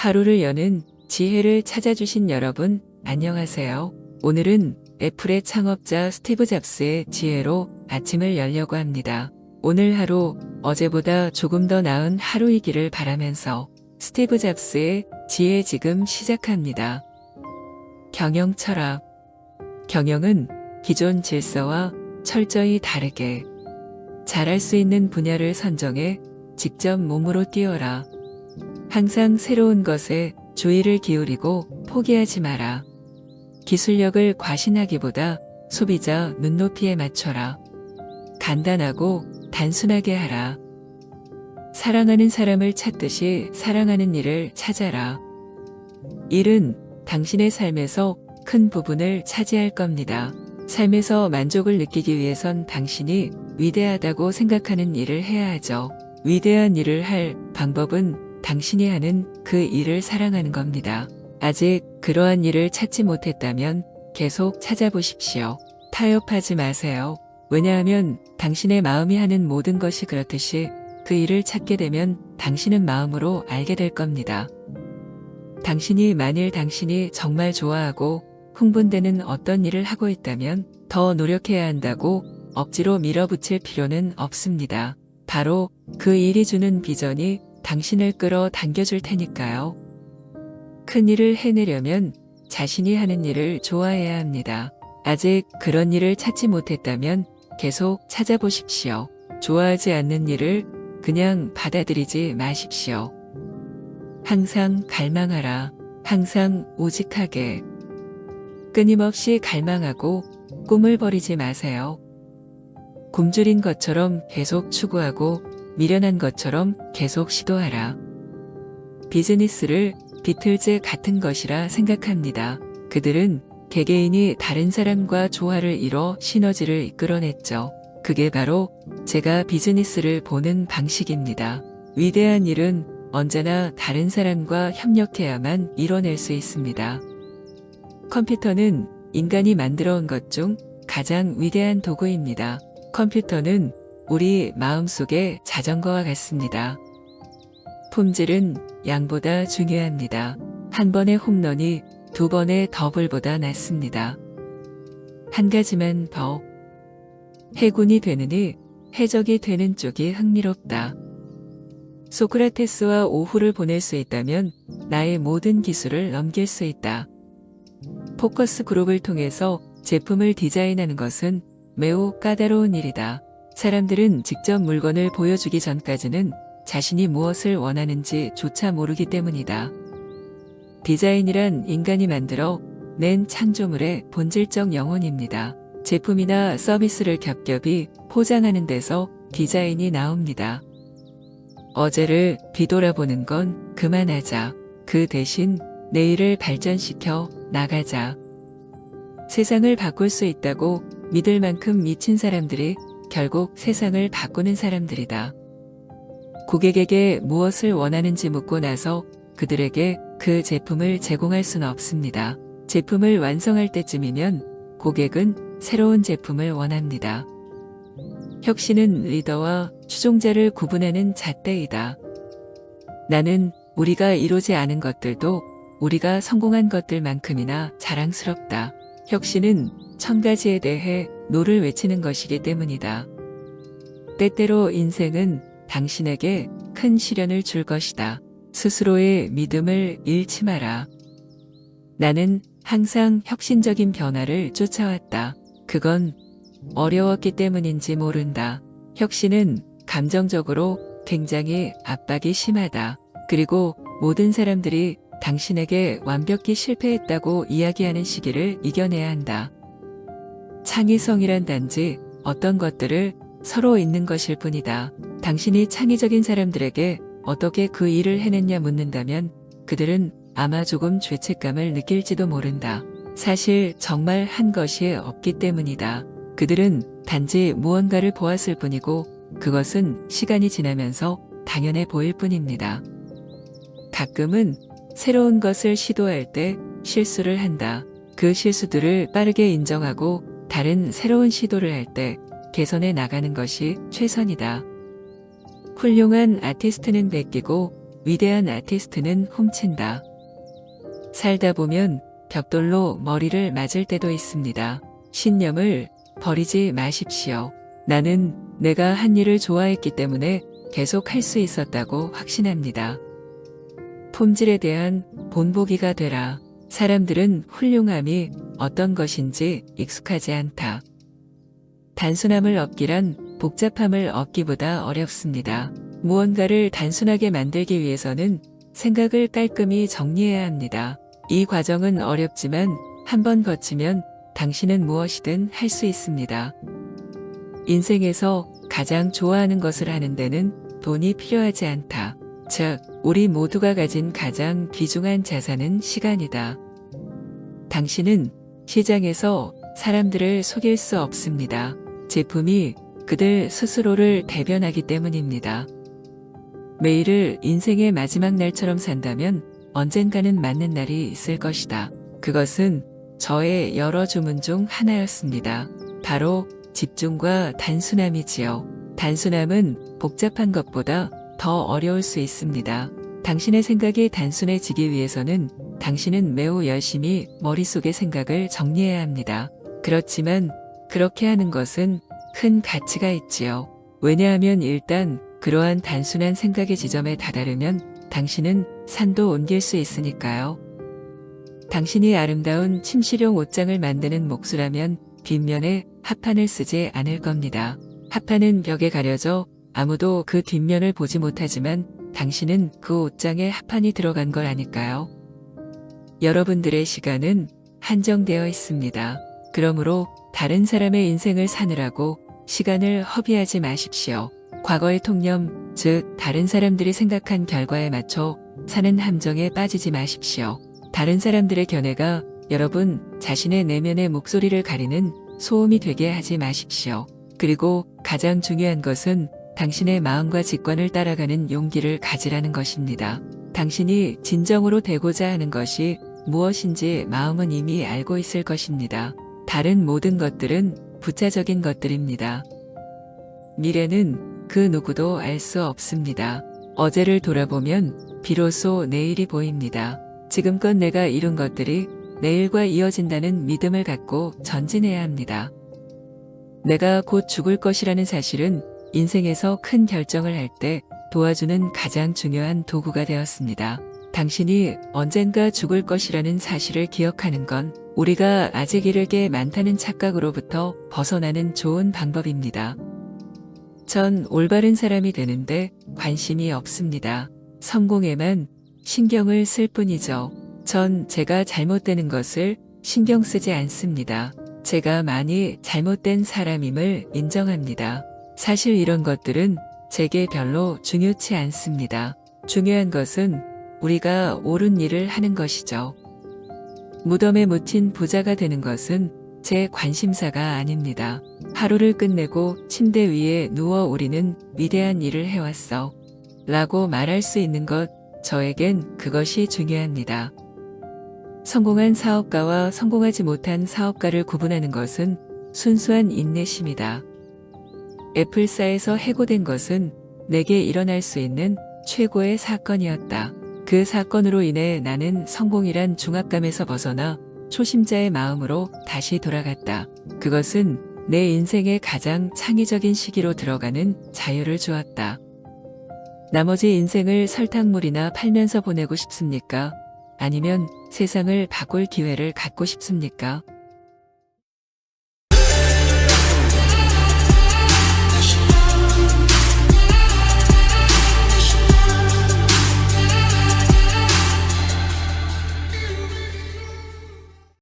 하루를 여는 지혜를 찾아주신 여러분, 안녕하세요. 오늘은 애플의 창업자 스티브 잡스의 지혜로 아침을 열려고 합니다. 오늘 하루, 어제보다 조금 더 나은 하루이기를 바라면서 스티브 잡스의 지혜 지금 시작합니다. 경영 철학. 경영은 기존 질서와 철저히 다르게 잘할 수 있는 분야를 선정해 직접 몸으로 뛰어라. 항상 새로운 것에 주의를 기울이고 포기하지 마라. 기술력을 과신하기보다 소비자 눈높이에 맞춰라. 간단하고 단순하게 하라. 사랑하는 사람을 찾듯이 사랑하는 일을 찾아라. 일은 당신의 삶에서 큰 부분을 차지할 겁니다. 삶에서 만족을 느끼기 위해선 당신이 위대하다고 생각하는 일을 해야 하죠. 위대한 일을 할 방법은 당신이 하는 그 일을 사랑하는 겁니다. 아직 그러한 일을 찾지 못했다면 계속 찾아보십시오. 타협하지 마세요. 왜냐하면 당신의 마음이 하는 모든 것이 그렇듯이 그 일을 찾게 되면 당신은 마음으로 알게 될 겁니다. 만일 당신이 정말 좋아하고 흥분되는 어떤 일을 하고 있다면 더 노력해야 한다고 억지로 밀어붙일 필요는 없습니다. 바로 그 일이 주는 비전이 당신을 끌어당겨줄 테니까요. 큰 일을 해내려면 자신이 하는 일을 좋아해야 합니다. 아직 그런 일을 찾지 못했다면 계속 찾아보십시오. 좋아하지 않는 일을 그냥 받아들이지 마십시오. 항상 갈망하라. 항상 오직하게. 끊임없이 갈망하고 꿈을 버리지 마세요. 굶주린 것처럼 계속 추구하고 미련한 것처럼 계속 시도하라. 비즈니스를 비틀즈 같은 것이라 생각합니다. 그들은 개개인이 다른 사람과 조화를 이뤄 시너지를 이끌어냈죠. 그게 바로 제가 비즈니스를 보는 방식입니다. 위대한 일은 언제나 다른 사람과 협력해야만 이뤄낼 수 있습니다. 컴퓨터는 인간이 만들어 온 것 중 가장 위대한 도구입니다. 컴퓨터는 우리 마음속의 자전거와 같습니다. 품질은 양보다 중요합니다. 한 번의 홈런이 두 번의 더블보다 낫습니다. 한 가지만 더. 해군이 되느니 해적이 되는 쪽이 흥미롭다. 소크라테스와 오후를 보낼 수 있다면 나의 모든 기술을 넘길 수 있다. 포커스 그룹을 통해서 제품을 디자인하는 것은 매우 까다로운 일이다. 사람들은 직접 물건을 보여주기 전까지는 자신이 무엇을 원하는지 조차 모르기 때문이다. 디자인이란 인간이 만들어 낸 창조물의 본질적 영혼입니다. 제품이나 서비스를 겹겹이 포장하는 데서 디자인이 나옵니다. 어제를 뒤돌아보는 건 그만하자. 그 대신 내일을 발전시켜 나가자. 세상을 바꿀 수 있다고 믿을 만큼 미친 사람들이 결국 세상을 바꾸는 사람들이다. 고객에게 무엇을 원하는지 묻고 나서 그들에게 그 제품을 제공할 수는 없습니다. 제품을 완성할 때쯤이면 고객은 새로운 제품을 원합니다. 혁신은 리더와 추종자를 구분하는 잣대이다. 나는 우리가 이루지 않은 것들도 우리가 성공한 것들만큼이나 자랑스럽다. 혁신은 1000가지에 대해 노를 외치는 것이기 때문이다. 때때로 인생은 당신에게 큰 시련을 줄 것이다. 스스로의 믿음을 잃지 마라. 나는 항상 혁신적인 변화를 쫓아왔다. 그건 어려웠기 때문인지 모른다. 혁신은 감정적으로 굉장히 압박이 심하다. 그리고 모든 사람들이 당신에게 완벽히 실패했다고 이야기하는 시기를 이겨내야 한다. 창의성이란 단지 어떤 것들을 서로 있는 것일 뿐이다. 당신이 창의적인 사람들에게 어떻게 그 일을 해냈냐 묻는다면 그들은 아마 조금 죄책감을 느낄지도 모른다. 사실 정말 한 것이 없기 때문이다. 그들은 단지 무언가를 보았을 뿐이고 그것은 시간이 지나면서 당연해 보일 뿐입니다. 가끔은 새로운 것을 시도할 때 실수를 한다. 그 실수들을 빠르게 인정하고 다른 새로운 시도를 할 때 개선해 나가는 것이 최선이다. 훌륭한 아티스트는 베끼고 위대한 아티스트는 훔친다. 살다 보면 벽돌로 머리를 맞을 때도 있습니다. 신념을 버리지 마십시오. 나는 내가 한 일을 좋아했기 때문에 계속 할 수 있었다고 확신합니다. 품질에 대한 본보기가 되라. 사람들은 훌륭함이 어떤 것인지 익숙하지 않다. 단순함을 얻기란 복잡함을 얻기보다 어렵습니다. 무언가를 단순하게 만들기 위해서는 생각을 깔끔히 정리해야 합니다. 이 과정은 어렵지만 한번 거치면 당신은 무엇이든 할 수 있습니다. 인생에서 가장 좋아하는 것을 하는 데는 돈이 필요하지 않다. 즉, 우리 모두가 가진 가장 귀중한 자산은 시간이다. 당신은 시장에서 사람들을 속일 수 없습니다. 제품이 그들 스스로를 대변하기 때문입니다. 매일을 인생의 마지막 날처럼 산다면 언젠가는 맞는 날이 있을 것이다. 그것은 저의 여러 주문 중 하나였습니다. 바로 집중과 단순함이지요. 단순함은 복잡한 것보다 더 어려울 수 있습니다. 당신의 생각이 단순해지기 위해서는 당신은 매우 열심히 머릿속의 생각을 정리해야 합니다. 그렇지만 그렇게 하는 것은 큰 가치가 있지요. 왜냐하면 일단 그러한 단순한 생각의 지점에 다다르면 당신은 산도 옮길 수 있으니까요. 당신이 아름다운 침실용 옷장을 만드는 몫이라면 뒷면에 합판을 쓰지 않을 겁니다. 합판은 벽에 가려져 아무도 그 뒷면을 보지 못하지만 당신은 그 옷장에 합판이 들어간 걸 아니까요. 여러분들의 시간은 한정되어 있습니다. 그러므로 다른 사람의 인생을 사느라고 시간을 허비하지 마십시오. 과거의 통념, 즉 다른 사람들이 생각한 결과에 맞춰 사는 함정에 빠지지 마십시오. 다른 사람들의 견해가 여러분 자신의 내면의 목소리를 가리는 소음이 되게 하지 마십시오. 그리고 가장 중요한 것은 당신의 마음과 직관을 따라가는 용기를 가지라는 것입니다. 당신이 진정으로 되고자 하는 것이 무엇인지 마음은 이미 알고 있을 것입니다. 다른 모든 것들은 부차적인 것들입니다. 미래는 그 누구도 알 수 없습니다. 어제를 돌아보면 비로소 내일이 보입니다. 지금껏 내가 이룬 것들이 내일과 이어진다는 믿음을 갖고 전진해야 합니다. 내가 곧 죽을 것이라는 사실은 인생에서 큰 결정을 할 때 도와주는 가장 중요한 도구가 되었습니다. 당신이 언젠가 죽을 것이라는 사실을 기억하는 건 우리가 아직 이를 게 많다는 착각으로부터 벗어나는 좋은 방법입니다. 전 올바른 사람이 되는데 관심이 없습니다. 성공에만 신경을 쓸 뿐이죠. 전 제가 잘못되는 것을 신경 쓰지 않습니다. 제가 많이 잘못된 사람임을 인정합니다. 사실 이런 것들은 제게 별로 중요치 않습니다. 중요한 것은 우리가 옳은 일을 하는 것이죠. 무덤에 묻힌 부자가 되는 것은 제 관심사가 아닙니다. 하루를 끝내고 침대 위에 누워 우리는 위대한 일을 해왔어 라고 말할 수 있는 것, 저에겐 그것이 중요합니다. 성공한 사업가와 성공하지 못한 사업가를 구분하는 것은 순수한 인내심이다. 애플사에서 해고된 것은 내게 일어날 수 있는 최고의 사건이었다. 그 사건으로 인해 나는 성공이란 중압감에서 벗어나 초심자의 마음으로 다시 돌아갔다. 그것은 내 인생의 가장 창의적인 시기로 들어가는 자유를 주었다. 나머지 인생을 설탕물이나 팔면서 보내고 싶습니까? 아니면 세상을 바꿀 기회를 갖고 싶습니까?